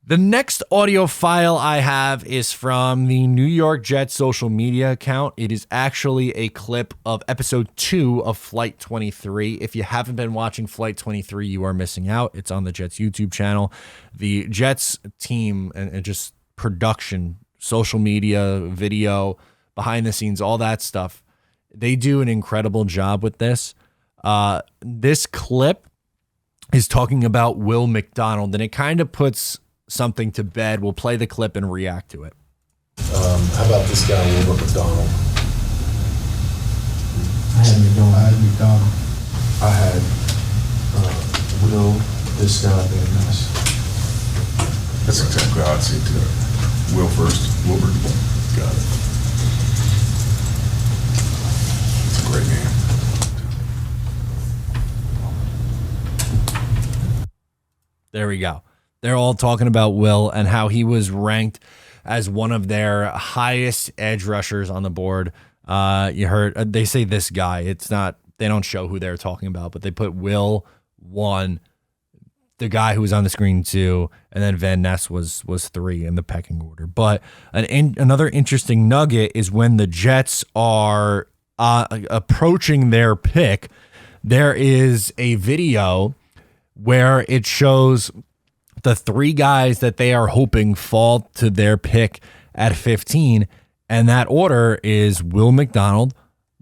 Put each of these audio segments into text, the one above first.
The next audio file I have is from the New York Jets social media account. It is actually a clip of episode 2 of Flight 23. If you haven't been watching Flight 23, you are missing out. It's on the Jets YouTube channel. The Jets team and just production, social media, video, behind the scenes, all that stuff, they do an incredible job with this. This clip is talking about Will McDonald, and it kind of puts something to bed. We'll play the clip and react to it. How about this guy, Will McDonald? I had McDonald. I had Will, this guy, Van Ness. That's exactly how I'd see it too. Will first, Wilbur. Got it. It's a great game. There we go. They're all talking about Will and how he was ranked as one of their highest edge rushers on the board. You heard they say this guy. It's not. They don't show who they're talking about, but they put Will 1, the guy who was on the screen 2, and then Van Ness was 3 in the pecking order. But another interesting nugget is when the Jets are approaching their pick, there is a video where it shows the 3 guys that they are hoping fall to their pick at 15, and that order is Will McDonald,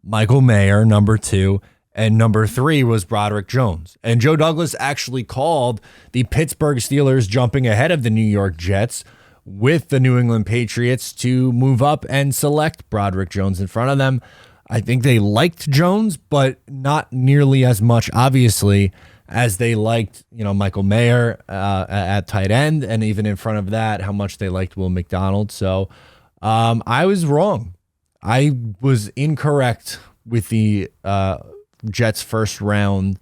Michael Mayer, number 2, and number 3 was Broderick Jones. And Joe Douglas actually called the Pittsburgh Steelers jumping ahead of the New York Jets with the New England Patriots to move up and select Broderick Jones in front of them. I think they liked Jones, but not nearly as much, obviously, as they liked, Michael Mayer at tight end, and even in front of that, how much they liked Will McDonald. So I was wrong. I was incorrect with the Jets' first round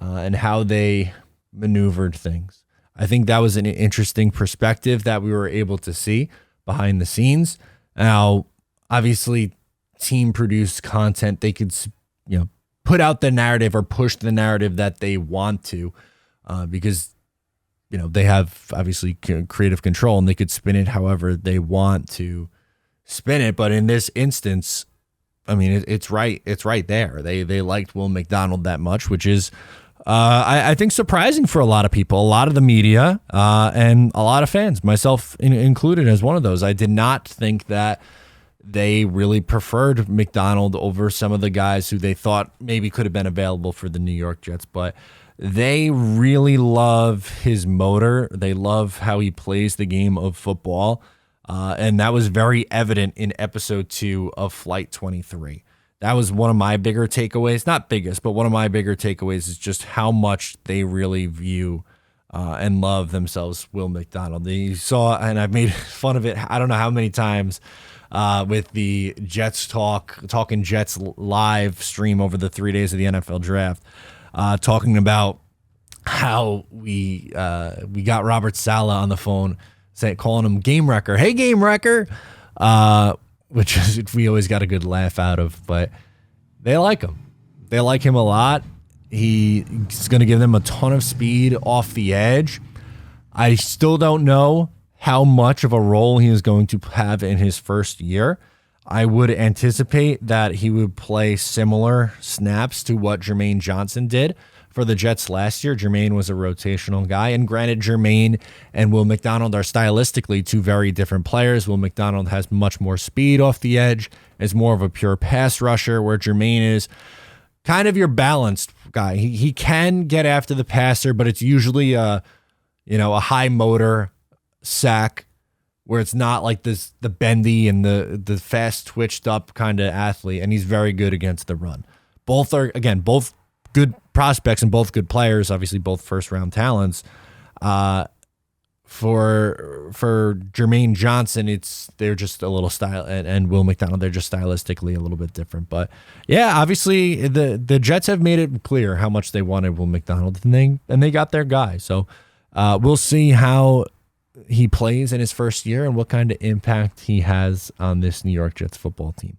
and how they maneuvered things. I think that was an interesting perspective that we were able to see behind the scenes. Now, obviously, team-produced content, they could, put out the narrative or push the narrative that they want to because, they have obviously creative control and they could spin it however they want to spin it. But in this instance, I mean, it's right there. They liked Will McDonald that much, which is, I think, surprising for a lot of people, a lot of the media and a lot of fans, myself included as one of those. I did not think that they really preferred McDonald over some of the guys who they thought maybe could have been available for the New York Jets, but they really love his motor. They love how he plays the game of football, and that was very evident in episode 2 of Flight 23. That was one of my bigger takeaways, not biggest, but one of my bigger takeaways is just how much they really view and love themselves, Will McDonald. You saw, and I've made fun of it, I don't know how many times, with the Jets talking Jets live stream over the 3 days of the NFL draft, talking about how we got Robert Saleh on the phone, calling him Game Wrecker. Hey, Game Wrecker, which is, we always got a good laugh out of, but they like him. They like him a lot. He's going to give them a ton of speed off the edge. I still don't know how much of a role he is going to have in his first year. I would anticipate that he would play similar snaps to what Jermaine Johnson did for the Jets last year. Jermaine was a rotational guy, and granted, Jermaine and Will McDonald are stylistically 2 very different players. Will McDonald has much more speed off the edge, is more of a pure pass rusher, where Jermaine is kind of your balanced guy. He can get after the passer, but it's usually a high motor sack where it's not like this, the bendy and the fast twitched up kind of athlete, and he's very good against the run. Both are, again, both good prospects and both good players, obviously both first round talents. For Jermaine Johnson, they're just a little style, and Will McDonald, they're just stylistically a little bit different. But yeah, obviously the Jets have made it clear how much they wanted Will McDonald, and they got their guy. So we'll see how he plays in his first year and what kind of impact he has on this New York Jets football team.